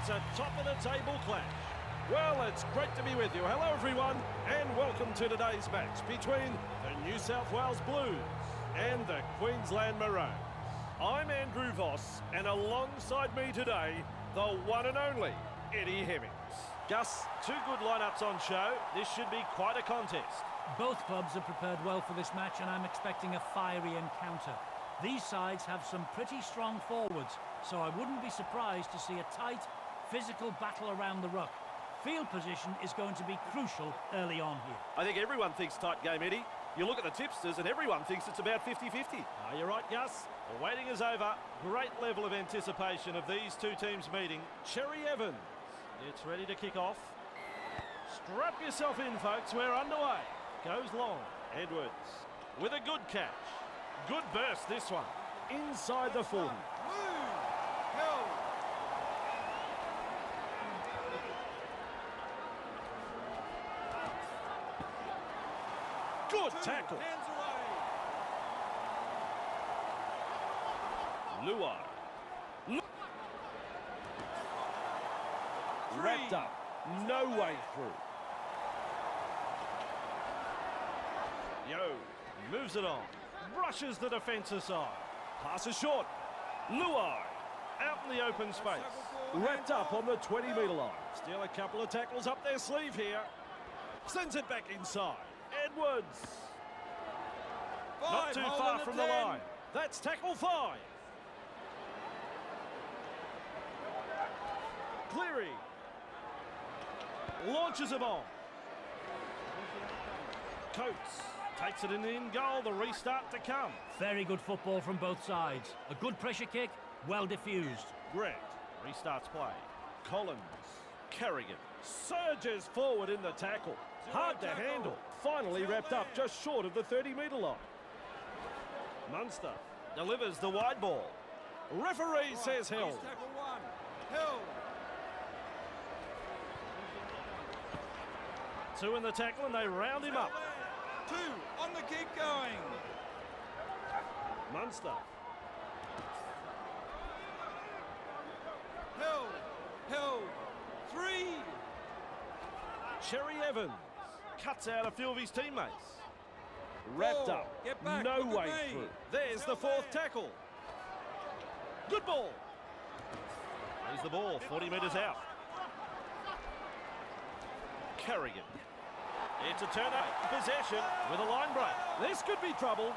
It's a top-of-the-table clash. Well, it's great to be with you. Hello, everyone, and welcome to today's match between the New South Wales Blues and the Queensland Maroons. I'm Andrew Voss, and alongside me today, the one and only Eddie Hemmings. Gus, two good lineups on show. This should be quite a contest. Both clubs are prepared well for this match, and I'm expecting a fiery encounter. These sides have some pretty strong forwards, so I wouldn't be surprised to see a tight, physical battle around the ruck. Field position is going to be crucial early on here. I think everyone thinks tight game, Eddie. You look at the tipsters and everyone thinks it's about 50-50. You're right, Gus. The waiting is over. Great level of anticipation of these two teams meeting. Cherry Evans. It's ready to kick off. Strap yourself in, folks. We're underway. Goes long. Edwards with a good catch. Good burst, this one. Inside the 40. Good tackle. Luai. Wrapped up. No way through. Yo moves it on. Brushes the defence aside. Passes short. Luai out in the open space. Wrapped up on the 20-metre line. Still a couple of tackles up their sleeve here. Sends it back inside. Edwards. Not too far from the line. That's tackle 5. Cleary. Launches a bomb. Coates takes it in goal. The restart to come. Very good football from both sides. A good pressure kick, well diffused. Grant restarts play. Collins. Kerrigan surges forward in the tackle. Hard to handle. Finally wrapped up just short of the 30-metre line. Munster delivers the wide ball. Referee says held. Two in the tackle and they round him up. 2 on the keep going. Munster. Held. 3. Cherry Evans cuts out a few of his teammates. Wrapped up. Get back, no look way at me. through. There's the 4th tackle. Good ball. There's the ball, 40 metres out. Kerrigan. It's a turnover possession with a line break. This could be trouble.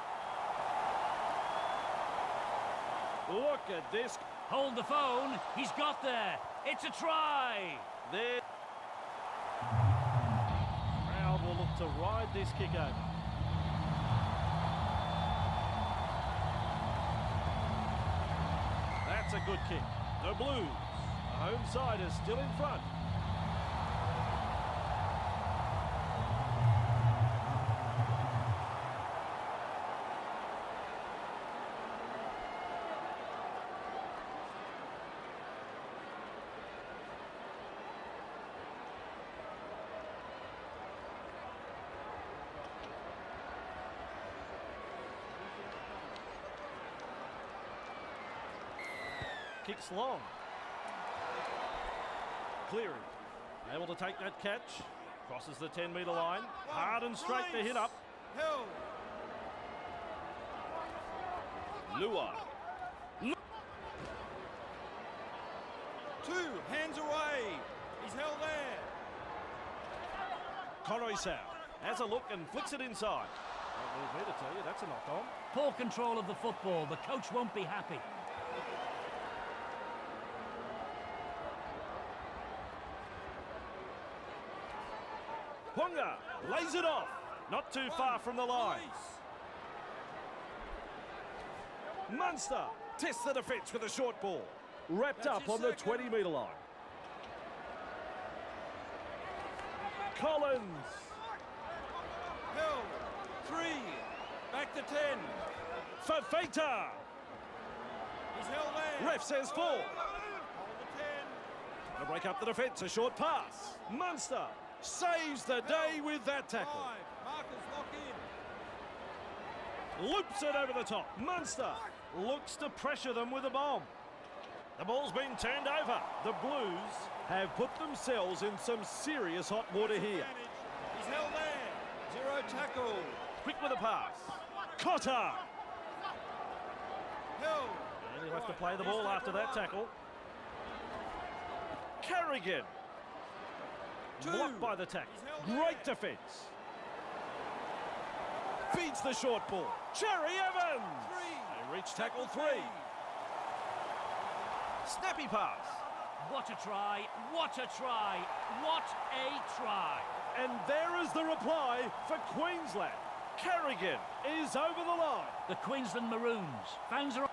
Look at this. Hold the phone. He's got there. It's a try. There. Crowd will look to ride this kick over. That's a good kick. The Blues, the home side, is still in front. Kicks long. Cleary able to take that catch. Crosses the 10-metre line. Hard and straight to hit up. Luai. 2 hands away. He's held there. Conoisau has a look and flicks it inside. Don't leave me to tell you, that's a knock-on. Poor control of the football. The coach won't be happy. Ponga lays it off. Not too far from the line. Munster tests the defence with a short ball. Wrapped up on the 20-metre line. Collins. Held. 3. Back to 10. Fafita. He's held there. Ref says 4. Hold the 10. To break up the defence, a short pass. Munster saves the day with that tackle. 5. Markers lock in. Loops it over the top. Munster looks to pressure them with a bomb. The ball's been turned over. The Blues have put themselves in some serious hot water here. He's held there. Zero tackle. Quick with a pass. Cotter. Held. And he'll have to play the ball after that tackle. Carrigan. Blocked by the tackle. Great defence. Feeds the short ball. Cherry Evans. They reach tackle 3. Snappy pass. What a try, what a try, what a try. And there is the reply for Queensland. Carrigan is over the line. The Queensland Maroons. Fans are...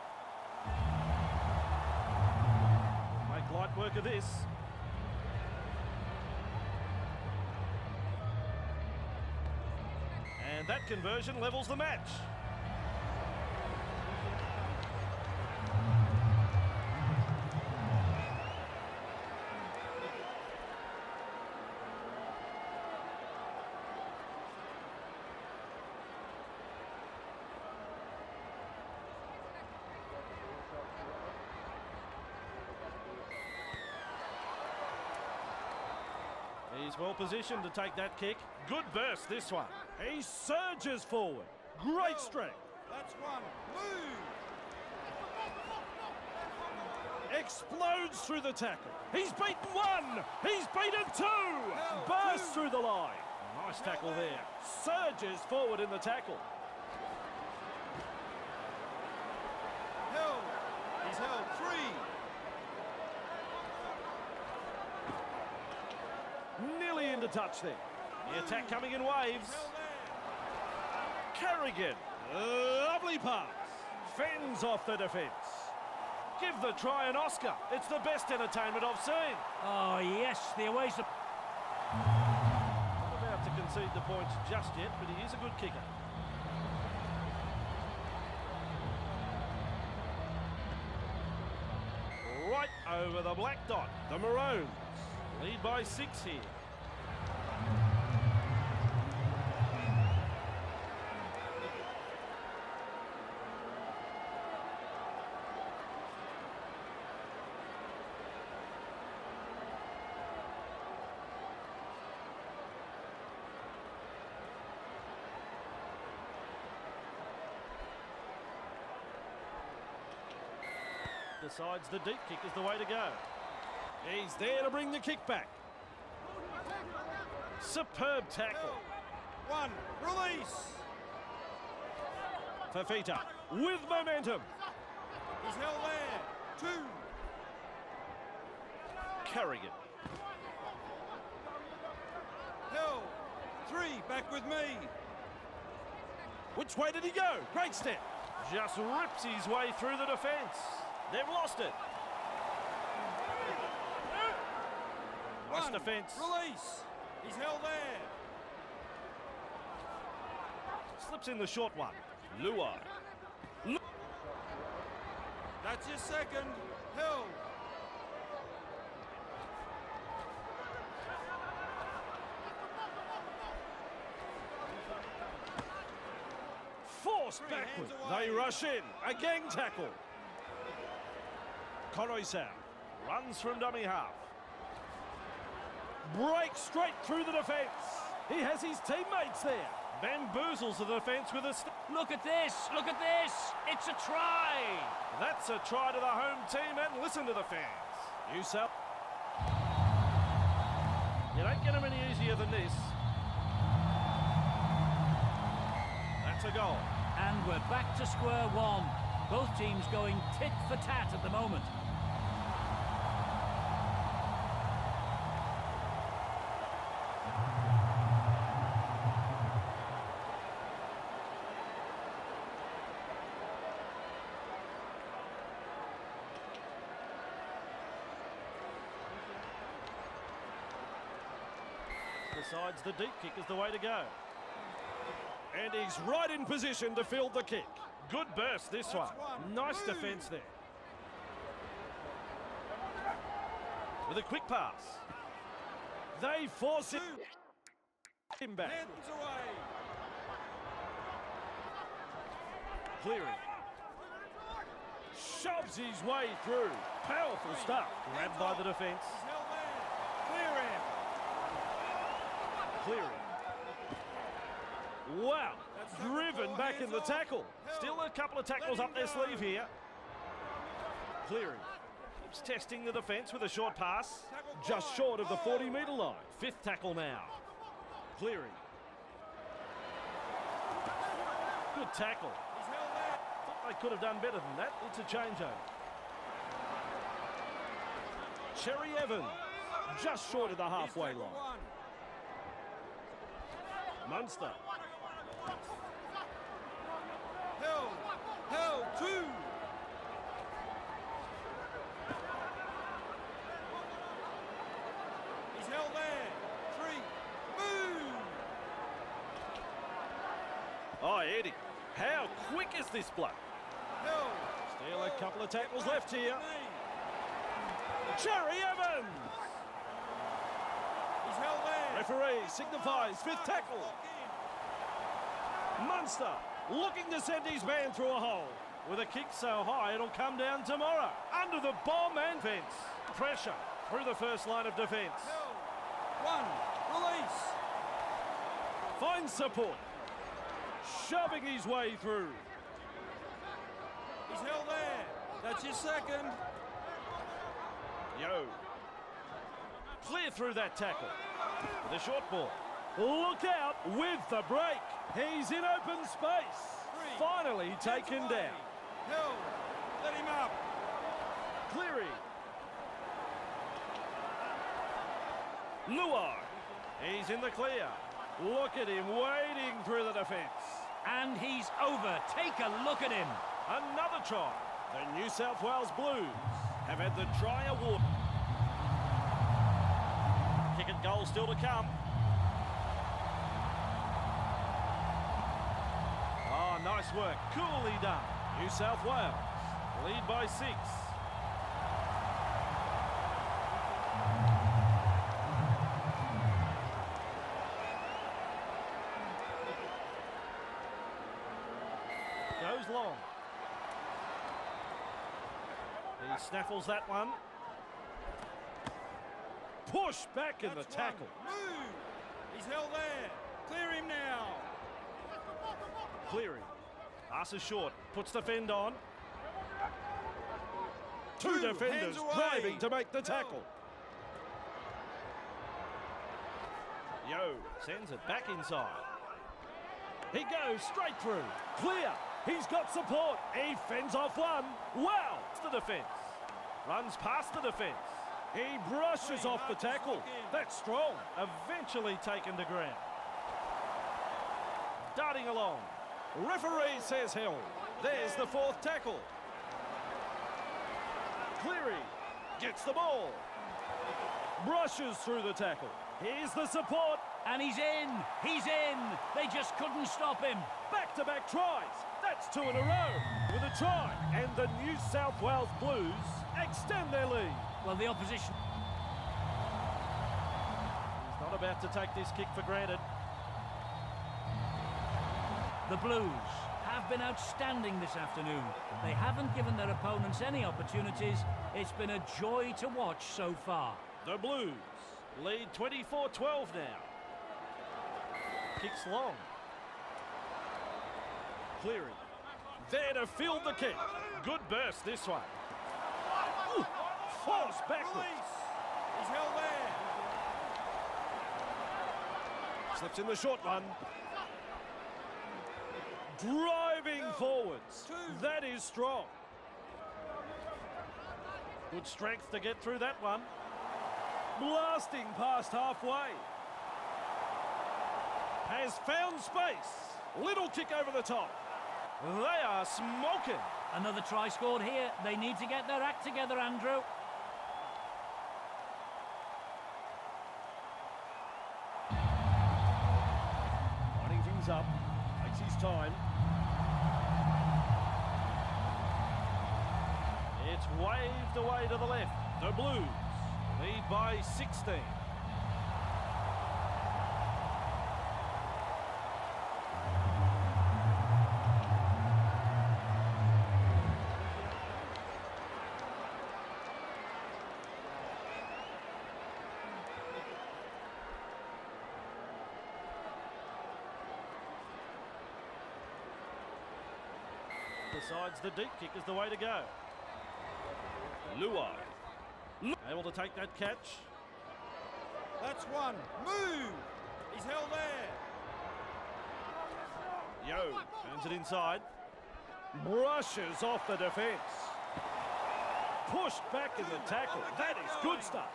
Make light work of this. And that conversion levels the match. He's well positioned to take that kick. Good burst, this one. He surges forward. Great strength. That's one. Move. Explodes through the tackle. He's beaten 1. He's beaten 2. Bursts through the line. Nice tackle there. Surges forward in the tackle. Held. He's held. 3. Nearly into touch there. The attack coming in waves. Held there. Carrigan. Lovely pass. Fends off the defence. Give the try an Oscar. It's the best entertainment I've seen. Oh, yes, the away support. Not about to concede the points just yet, but he is a good kicker. Right over the black dot. The Maroons lead by 6 here. Decides the deep kick is the way to go. He's there to bring the kick back. Superb tackle. 1. Release. Fafita with momentum. He's held there. 2. Carrigan. Held. 3. Back with me. Which way did he go? Great step. Just rips his way through the defence. They've lost it. Nice 1. defence. Release. He's held there. Slips in the short one. Luai. That's your second. Held. Forced 3 backward. hands away. They rush in. A gang tackle. Koroisau runs from dummy half. Breaks straight through the defence. He has his teammates there. Bamboozles the defence with a... Look at this, look at this. It's a try. That's a try to the home team, and listen to the fans. You sell. You don't get them any easier than this. That's a goal. And we're back to square one. Both teams going tit for tat at the moment. Decides the deep kick is the way to go. And he's right in position to field the kick. Good burst, this one. Nice defence there. With a quick pass. They force him back. Hands away. Clearing. Shoves his way through. Powerful stuff. Grabbed by the defence. He's held there. Clear him. Clearing. Wow. That's Driven ball, back in hands the off. tackle. Held. Still a couple of tackles Let up him their go. sleeve here. Clearing. Keeps testing the defence with a short pass. Tackle Just five. short of the Oh. 40-metre line. Fifth tackle now. Clearing. Good tackle. He's held there. Thought they could have done better than that. It's a changeover. Cherry Evans. Just short of the halfway He's tackled line. one. Munster. Held. Held. Two. He's held there. Three. Move. Oh, Eddie. How quick is this bloke? Held. Still a couple of tackles left here. Knee. Cherry Evans. He's held there. Referee signifies fifth tackle. Lock in. Munster looking to send his man through a hole. With a kick so high, it'll come down tomorrow. Under the bomb and fence. Pressure through the first line of defence. Held. One. Release. Finds support. Shoving his way through. He's held there. That's your second. Yo. Clear through that tackle. With a short ball. Look out with the break. He's in open space. Three. Finally taken Hands away. down. Held. Let him up. Cleary. Luai. He's in the clear. Look at him wading through the defence. And he's over. Take a look at him. Another try. The New South Wales Blues have had the try award. Kick and goal still to come. Oh, nice work. Coolly done. New South Wales lead by 6. Goes long. He snaffles that one. Push back in the That's tackle. one. Move. He's held there. Clear him now. Clearing. Passes short. Puts the fend on. Two Two defenders hands away. driving to make the tackle. Yo sends it back inside. He goes straight through. Clear. He's got support. He fends off one. Wow. It's the defence. Runs past the defence. He brushes off the tackle. That's strong. Eventually taken to ground. Darting along. Referee says held. There's the fourth tackle. Cleary gets the ball. Brushes through the tackle. Here's the support. And he's in. He's in. They just couldn't stop him. Back-to-back tries. That's 2 in a row with a try. And the New South Wales Blues extend their lead. Well, the opposition... He's not about to take this kick for granted. The Blues have been outstanding this afternoon. They haven't given their opponents any opportunities. It's been a joy to watch so far. The Blues lead 24-12 now. Kicks long. Cleary. There to field the kick. Good burst this one. Ooh, falls backwards. Release. He's held there. Slips in the short one. Driving forwards. That is strong. Good strength to get through that one. Blasting past halfway. Has found space. Little kick over the top. They are smoking. Another try scored here. They need to get their act together, Andrew. Lining things up. Takes his time. It's waved away to the left. The Blues lead by 16. decides the deep kick is the way to go. Luai. Able to take that catch. That's one. Move! He's held there. Yo turns it inside. Brushes off the defence. Pushed back in the tackle. That is good stuff.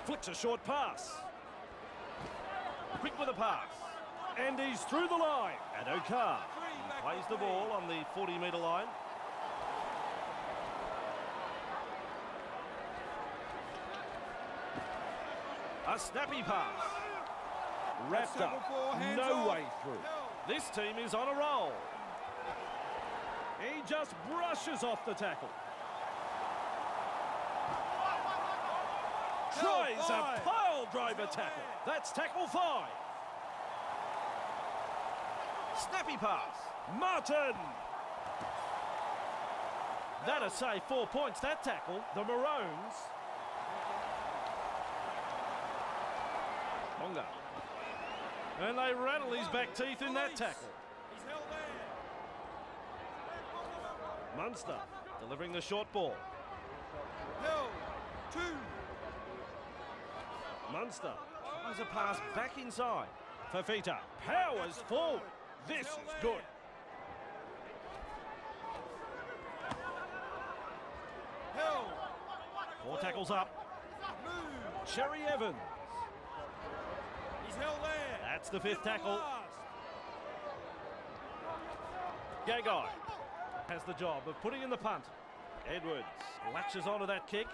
Flicks a short pass. Quick with a pass. And he's through the line. And Okar plays the ball on the 40-metre line. A snappy pass. Wrapped up. No way through. This team is on a roll. He just brushes off the tackle. Tries a pile driver tackle. That's tackle 5. Snappy pass. Martin. That'll save 4 points, that tackle. The Maroons. Monga. And they rattle his back teeth in that tackle. He's held there. Munster delivering the short ball. Held. 2. Munster tries a pass back inside. Fafita powers forward. This is good. Held. 4 tackles up. Move. Cherry Evans. He's held there. That's the 5th tackle. Gagai has the job of putting in the punt. Edwards latches onto that kick.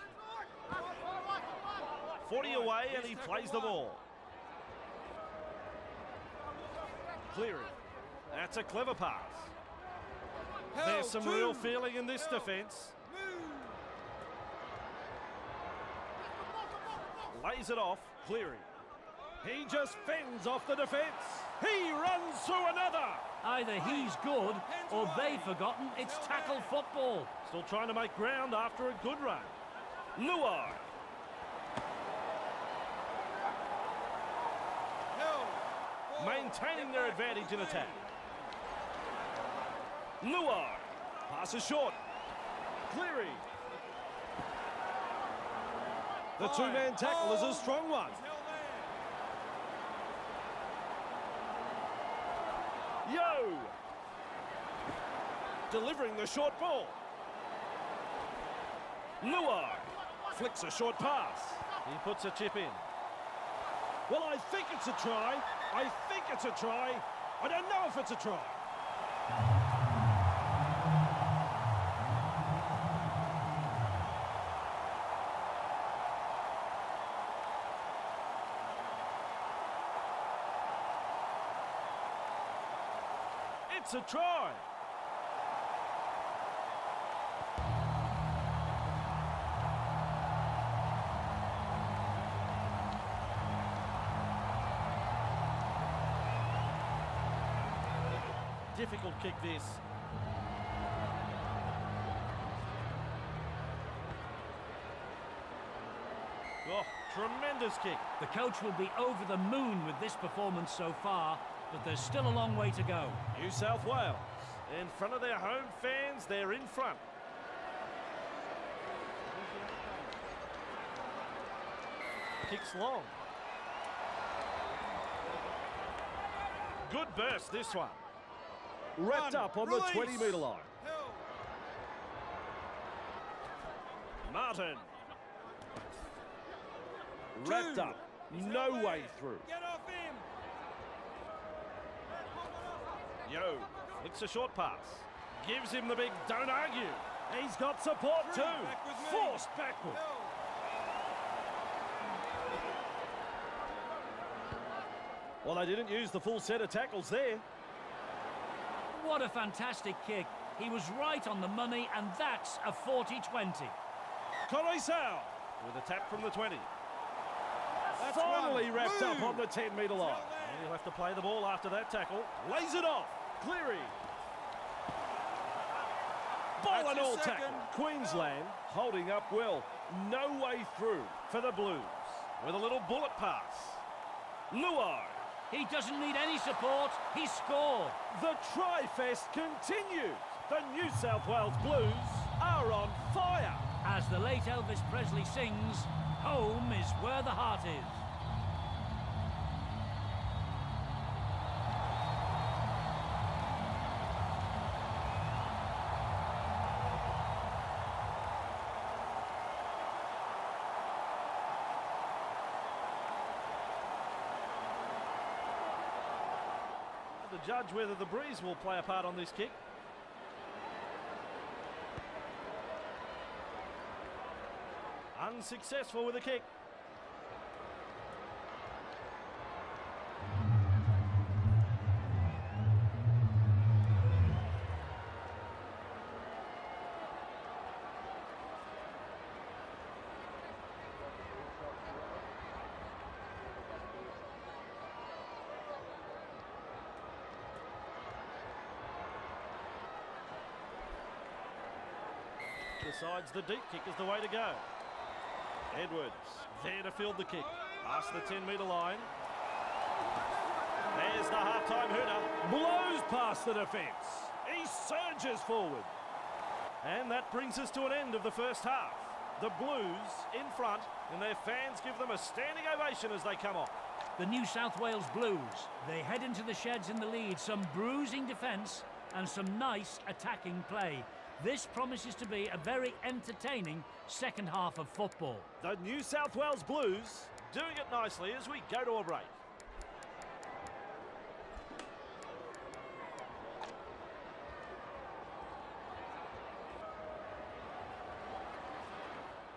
40 away and he plays the ball. Cleary. That's a clever pass. There's some real feeling in this defence. Lays it off. Cleary. He just fends off the defence. He runs through another. Either he's good or they've forgotten it's tackle football. Still trying to make ground after a good run. Luai. Maintaining their advantage in attack. Luai. Passes short. Cleary. The 2-man tackle is a strong one. Yo! Delivering the short ball. Luai flicks a short pass. He puts a chip in. Well, I think it's a try. I think it's a try. I don't know if it's a try. It's a try. Difficult kick this. Oh, tremendous kick. The coach will be over the moon with this performance so far, but there's still a long way to go. New South Wales, in front of their home fans, they're in front. Kicks long. Good burst, this one. Wrapped up on the 20-metre line. Martin. Wrapped up. No way through. Get off him. Yo, flicks a short pass. Gives him the big don't argue. He's got support too. Forced backward. Well, they didn't use the full set of tackles there. What a fantastic kick. He was right on the money, and that's a 40-20. Coruscant with a tap from the 20. That's Finally one. wrapped up Move. on the 10-metre line. And he'll have to play the ball after that tackle. Lays it off. Cleary. Ball and all tackle. Queensland holding up well. No way through for the Blues. With a little bullet pass. Luai. He doesn't need any support. He scored. The Tri-Fest continues. The New South Wales Blues are on fire. As the late Elvis Presley sings, home is where the heart is. To judge whether the breeze will play a part on this kick. Unsuccessful with the kick. Decides the deep kick is the way to go. Edwards there to field the kick. Past the 10-metre line. There's the half-time hooter. Blows past the defence. He surges forward. And that brings us to an end of the first half. The Blues in front, and their fans give them a standing ovation as they come off. The New South Wales Blues. They head into the sheds in the lead. Some bruising defence and some nice attacking play. This promises to be a very entertaining second half of football. The New South Wales Blues doing it nicely as we go to a break.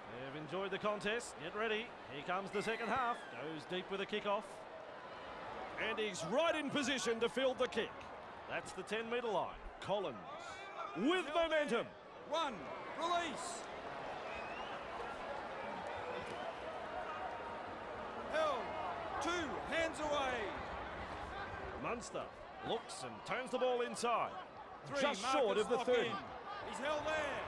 They've enjoyed the contest. Get ready. Here comes the second half. Goes deep with a kick-off. And he's right in position to field the kick. That's the 10-metre line. Collins. With momentum. One, release. Held. Two, hands away. Munster looks and turns the ball inside. Three, Just Marcus short of the lock 30. in. He's held there.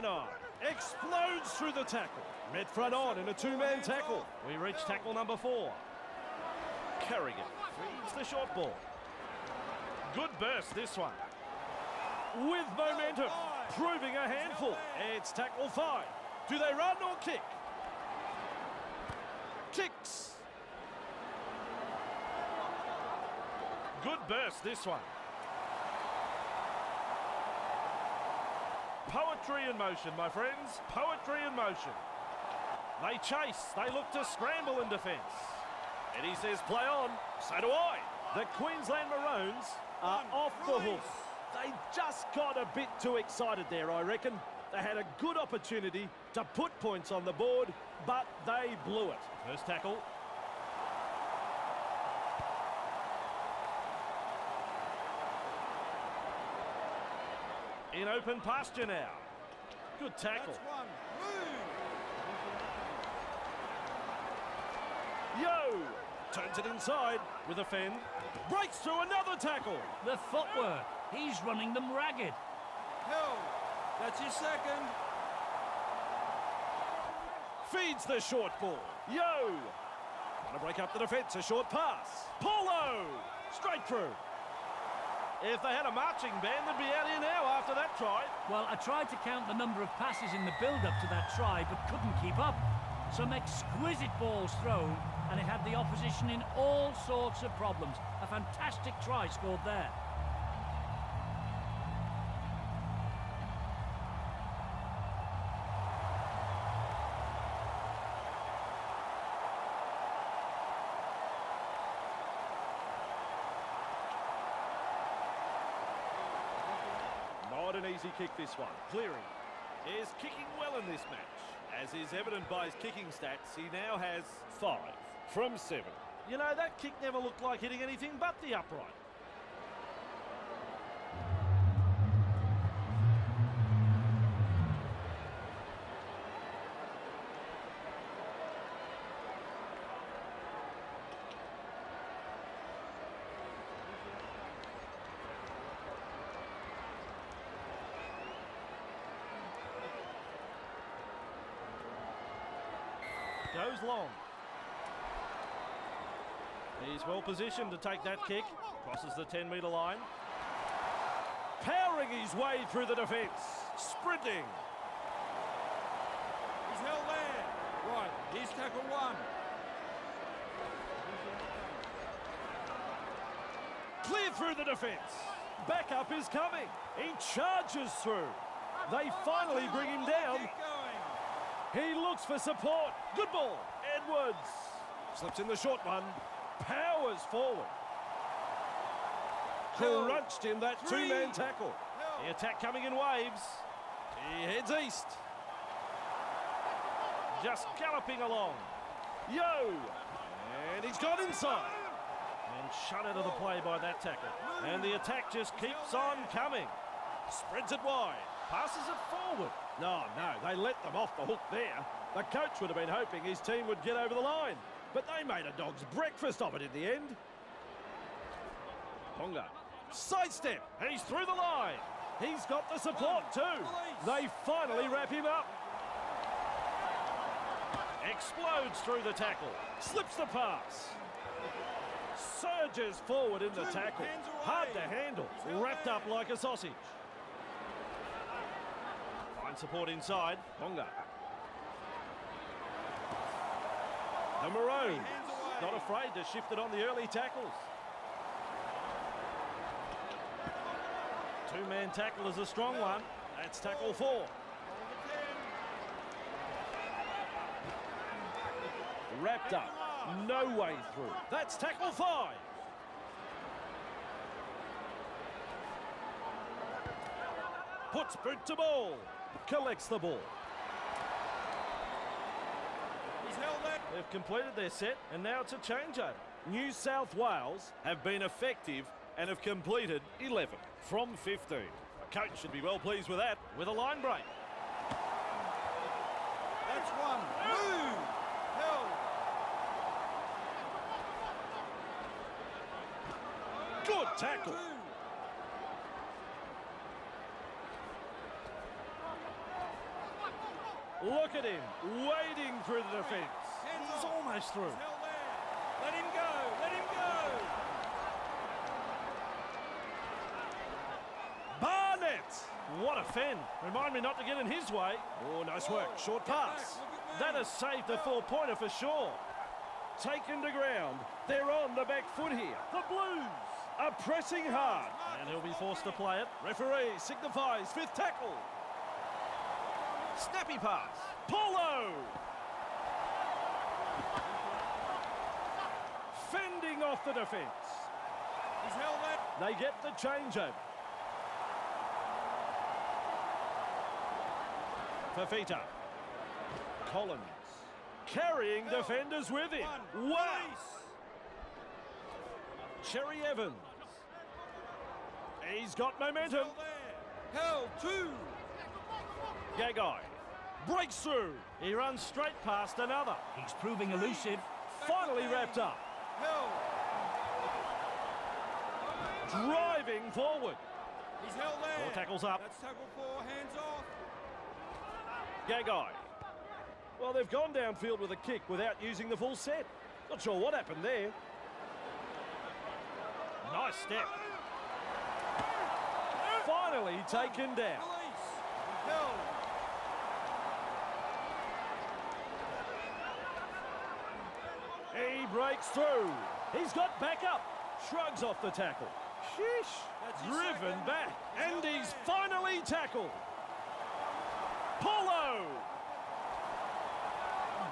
Nanai explodes through the tackle. Red front on in a two-man tackle. We reach tackle number 4. Kerrigan feeds the short ball. Good burst this one. With momentum, proving a handful. It's tackle 5. Do they run or kick? Kicks. Good burst this one. Poetry in motion, my friends. Poetry in motion. They chase. They look to scramble in defence. Eddie says play on. So do I. The Queensland Maroons are off the hook. They just got a bit too excited there, I reckon. They had a good opportunity to put points on the board, but they blew it. First tackle. In open pasture now. Good tackle. That's one. Move. Yo! Turns it inside with a fend. Breaks through another tackle. The footwork. He's running them ragged. Held. That's your second. Feeds the short ball. Yo! Gonna break up the defence. A short pass. Paulo! Straight through. If they had a marching band, they'd be out here now after that try. Well, I tried to count the number of passes in the build-up to that try, but couldn't keep up. Some exquisite balls thrown, and it had the opposition in all sorts of problems. A fantastic try scored there. Not an easy kick, this one. Cleary is kicking well in this match. As is evident by his kicking stats, he now has 5 from 7. You know, that kick never looked like hitting anything but the upright. Goes long. He's well positioned to take that kick. Crosses the 10-metre line. Powering his way through the defence. Sprinting. He's held there. Right, here's tackle one. Clear through the defence. Backup is coming. He charges through. They finally bring him down. Keep going. He looks for support. Good ball. Edwards slips in the short one. Powers forward. Crunched in that two-man tackle. The attack coming in waves. He heads east. Just galloping along. Yo! And he's got inside. And shut out of the play by that tackle. And the attack just keeps on coming. Spreads it wide. Passes it forward. No, they let them off the hook there. The coach would have been hoping his team would get over the line. But they made a dog's breakfast of it in the end. Ponga. Sidestep. He's through the line. He's got the support too. They finally wrap him up. Explodes through the tackle. Slips the pass. Surges forward in the tackle. Hard to handle. Wrapped up like a sausage. Fine support inside. Ponga. The Maroons. Not afraid to shift it on the early tackles. Two-man tackle is a strong one. That's tackle 4. Wrapped up. No way through. That's tackle 5. Puts boot to ball. Collects the ball. He's held there. They've completed their set and now it's a changeover. New South Wales have been effective and have completed 11 from 15. A coach should be well pleased with that, with a line break. That's one. Move. Held. Good tackle. Look at him, wading through the defence. He's almost through. He's held there. Let him go. Let him go. Barnett! What a fend. Remind me not to get in his way. Oh, nice work. Short pass. That has saved a 4-pointer for sure. Taken to ground. They're on the back foot here. The Blues are pressing hard. And he'll be forced to play it. Referee signifies 5th tackle. Snappy pass. Paulo! Fending off the defence. He's held there. They get the changeover. Fafita. Collins. Carrying defenders with him. Wow! Cherry Evans. He's got momentum. Held there. Held 2. Gagai. Breaks through. He runs straight past another. He's proving elusive. Finally wrapped up. Held. Driving forward. He's held there. 4 tackles up. That's tackle 4. Hands off. Gagai. Well, they've gone downfield with a kick without using the full set. Not sure what happened there. Nice step. Finally taken down. Release. Held. He breaks through. He's got backup. Shrugs off the tackle. Sheesh. That's his Driven second. back. He's And held he's there. finally tackled. Paulo.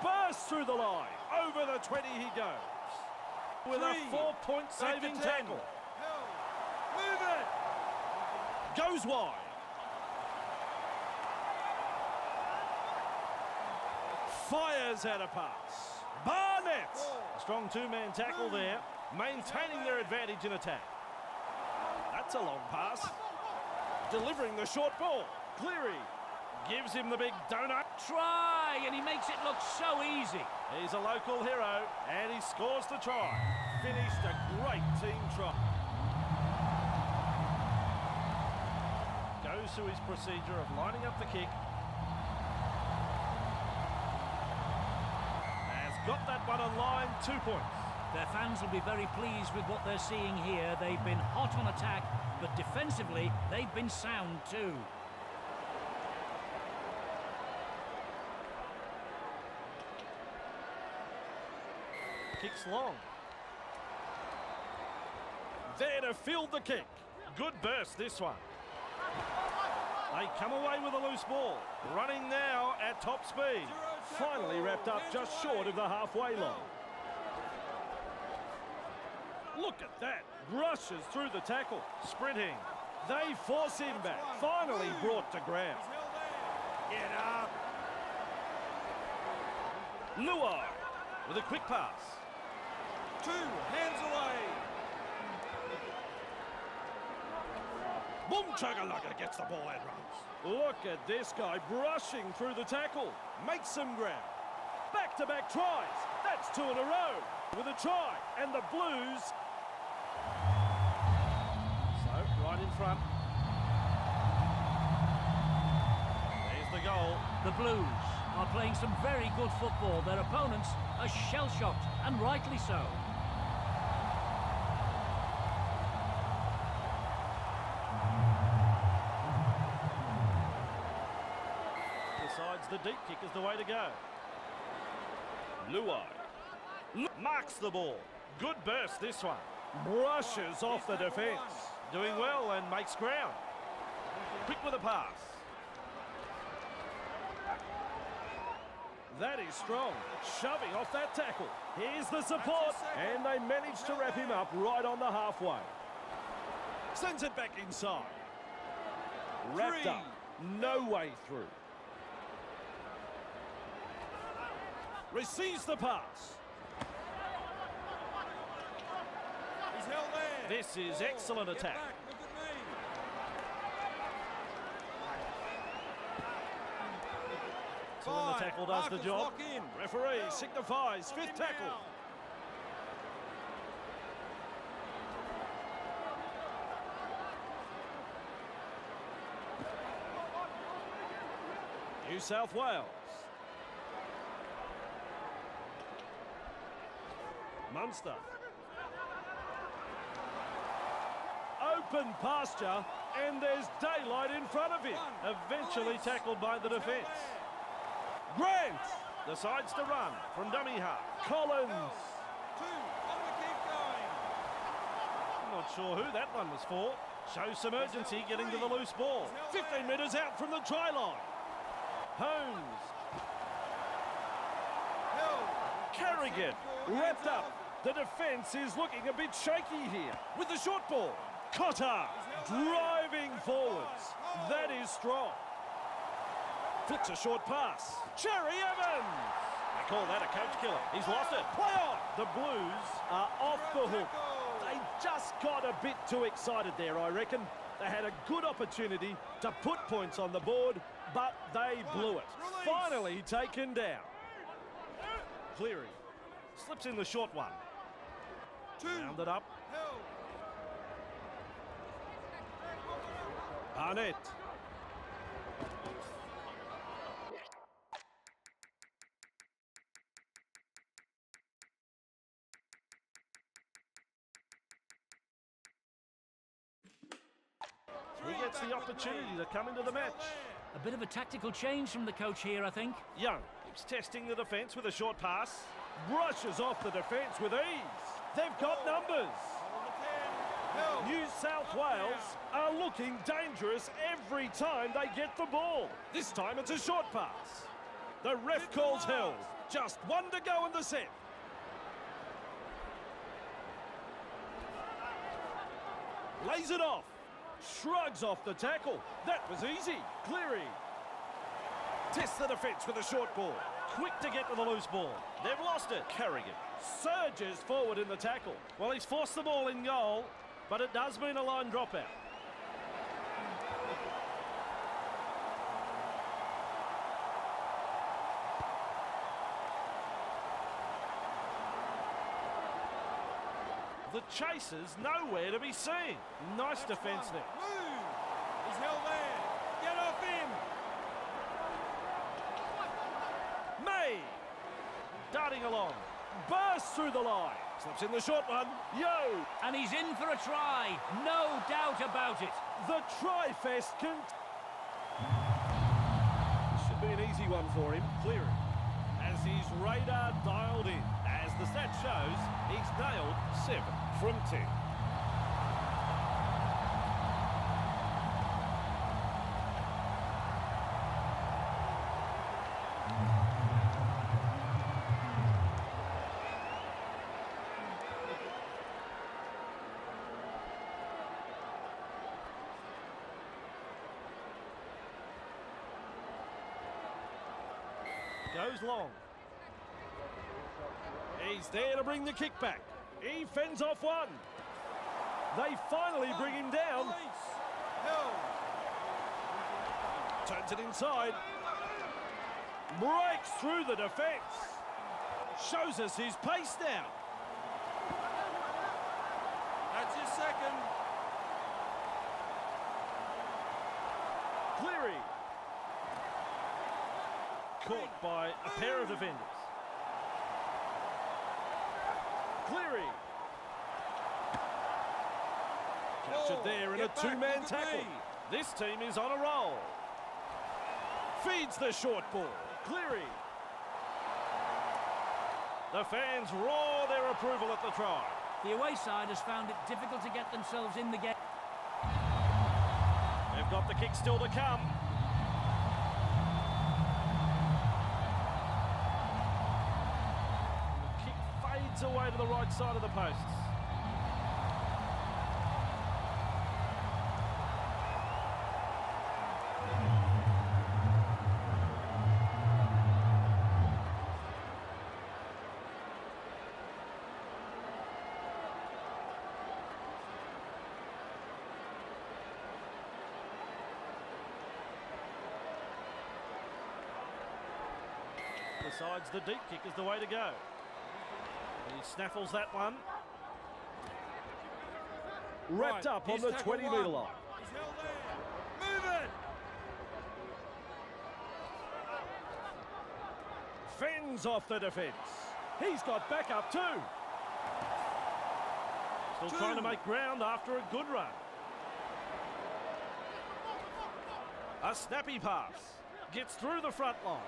Bursts through the line. Over the 20 he goes. With a 3. 4-point Back to saving 10. tackle. Held. Move it. Goes wide. Fires out a pass. Barnett. A strong 2-man tackle there. Maintaining their advantage in attack. That's a long pass. Delivering the short ball. Cleary gives him the big donut. Try, and he makes it look so easy. He's a local hero, and he scores the try. Finished a great team try. Goes through his procedure of lining up the kick. Has got that one on line, 2 points. Their fans will be very pleased with what they're seeing here. They've been hot on attack, but defensively, they've been sound too. Kicks long. There to field the kick. Good burst, this one. They come away with a loose ball. Running now at top speed. Finally wrapped up just short of the halfway line. Look at that. Rushes through the tackle. Sprinting. They force him back. Finally brought to ground. Get up. Luai with a quick pass. 2 hands away. Boom Chuggalugga gets the ball and runs. Look at this guy brushing through the tackle. Makes some ground. Back-to-back tries. That's 2 in a row with a try. And the Blues. So, right in front. There's the goal. The Blues are playing some very good football. Their opponents are shell-shocked, and rightly so. Decides the deep kick is the way to go. Luai marks the ball. Good burst, this one. Brushes off the defence. Doing well and makes ground. Quick with a pass. That is strong. Shoving off that tackle. Here's the support. And they manage to wrap him up right on the halfway. Sends it back inside. Wrapped up. No way through. Receives the pass. He's held there. This is excellent Get attack. back, look at me. So when the tackle does the Marcus, job. lock in. Referee signifies 5th tackle. New South Wales. Munster. Open pasture, and there's daylight in front of him. Eventually tackled by the defence. Grant decides to run from dummy half. Collins. 2, on the keep going. I'm not sure who that one was for. Shows some urgency getting to the loose ball. 15 metres out from the try line. Holmes. Held. Carrigan wrapped up. The defence is looking a bit shaky here with the short ball. Cotter driving forwards. That is strong. Flicks a short pass. Cherry Evans. They call that a coach killer. He's lost it. Play on. The Blues are off the hook. They just got a bit too excited there, I reckon. They had a good opportunity to put points on the board, but they blew it. Finally taken down. Cleary slips in the short one. 2, Rounded up. held. Barnett. He gets the opportunity to come into the match. A bit of a tactical change from the coach here, I think. Young keeps testing the defence with a short pass. Brushes off the defence with ease. They've got numbers. Held. New South Wales are looking dangerous every time they get the ball. This time it's a short pass. The ref calls held. Just 1 to go in the set. Lays it off. Shrugs off the tackle. That was easy. Cleary tests the defence with a short ball. Quick to get to the loose ball. They've lost it. Carrigan surges forward in the tackle. Well, he's forced the ball in goal, but it does mean a line dropout. The chasers nowhere to be seen. Nice defence there. Move. He's held there. Get off him. May darting along, bursts through the line. Slips in the short one. Yo! And he's in for a try. No doubt about it. The try-fest can... Should be an easy one for him. Clearing. Has his radar dialed in. As the stat shows, he's nailed 7 from 10. Goes long. He's there to bring the kick back. He fends off one. They finally bring him down. Held. Turns it inside. Breaks through the defence. Shows us his pace now. That's his second. Cleary. Caught by a pair of defenders. Cleary. Captured there in a two-man tackle. This team is on a roll. Feeds the short ball. Cleary. The fans roar their approval at the try. The away side has found it difficult to get themselves in the game. They've got the kick still to come. The kick fades away to the right side of the posts. Decides the deep kick is the way to go. He snaffles that one. Wrapped up on the 20-metre line. He's held there. Move it. Fends off the defence. He's got backup too. Still trying to make ground after a good run. A snappy pass. Gets through the front line.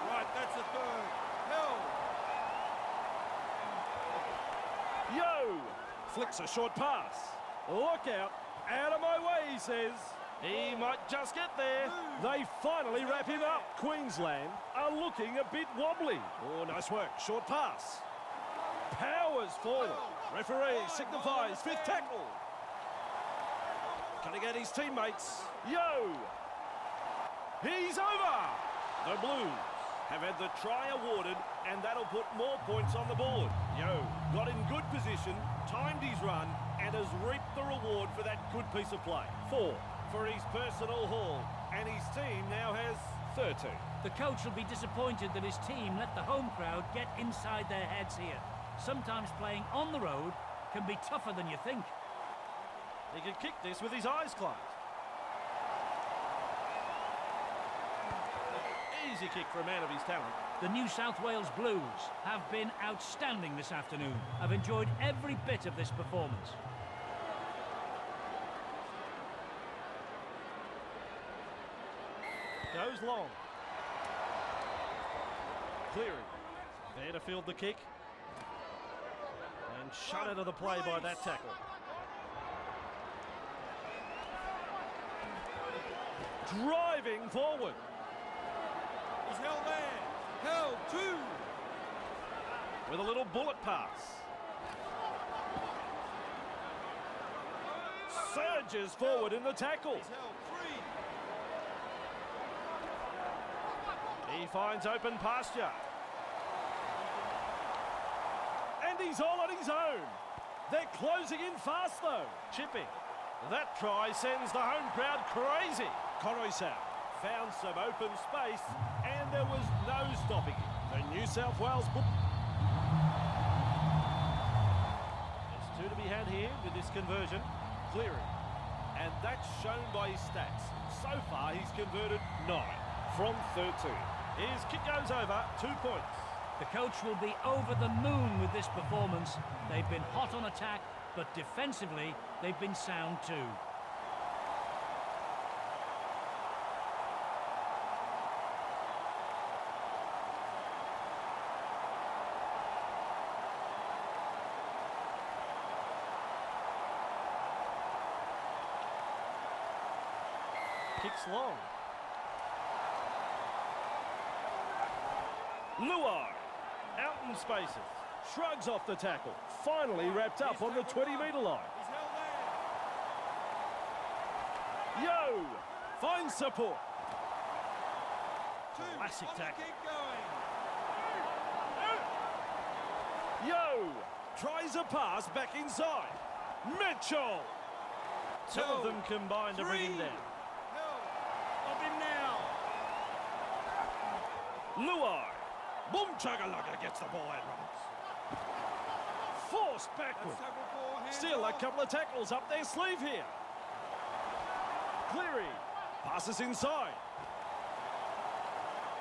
Right, that's a third. Held. Yo! Flicks a short pass. Look out. Out of my way, he says. He might just get there. They finally wrap him up. Queensland are looking a bit wobbly. Oh, nice work. Short pass. Powers forward. Referee signifies fifth tackle. Cutting at his teammates. Yo! He's over! The Blues have had the try awarded, and that'll put more points on the board. Yo got in good position, timed his run, and has reaped the reward for that good piece of play. 4 for his personal haul, and his team now has 13. The coach will be disappointed that his team let the home crowd get inside their heads here. Sometimes playing on the road can be tougher than you think. He can kick this with his eyes closed. Easy kick for a man of his talent. The New South Wales Blues have been outstanding this afternoon. I've enjoyed every bit of this performance. Goes long. Cleary. There to field the kick. And shut out of the play by that tackle. Driving forward. He's held there. Held. 2. With a little bullet pass. Surges forward in the tackle. He's held. 3. He finds open pasture. And he's all on his own. They're closing in fast though. Chipping. That try sends the home crowd crazy. Koroisau found some open space and there was no stopping him. The New South Wales There's 2 to be had here with this conversion. Cleary. And that's shown by his stats. So far he's converted 9 from 13. His kick goes over, 2 points. The coach will be over the moon with this performance. They've been hot on attack, but defensively, they've been sound too. Kicks long. Luar, out in spaces, shrugs off the tackle, finally wrapped up on the 20-metre line. He's held there. Yo, finds support. Two. Classic On the tackle. kick going. Yo, tries a pass back inside. Mitchell. Two of them combined to bring him down. Held. Of him now. Luar. Boom chugga gets the ball and runs. Forced backward. That's tackle for, hands Still a off. couple of tackles up their sleeve here. Cleary passes inside.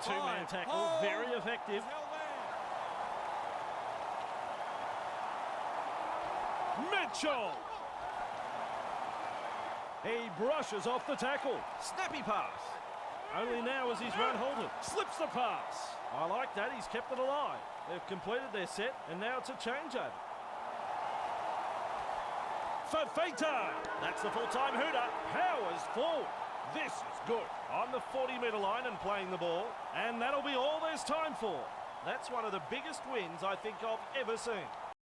Two-man tackle, Hold. very effective. He's held there. Mitchell. He brushes off the tackle. Snappy pass. Only now as he's run halted. Slips the pass. I like that. He's kept it alive. They've completed their set, and now it's a changeover. Fafita. That's the full-time hooter. Powers forward. This is good. On the 40-metre line and playing the ball. And that'll be all there's time for. That's one of the biggest wins I think I've ever seen.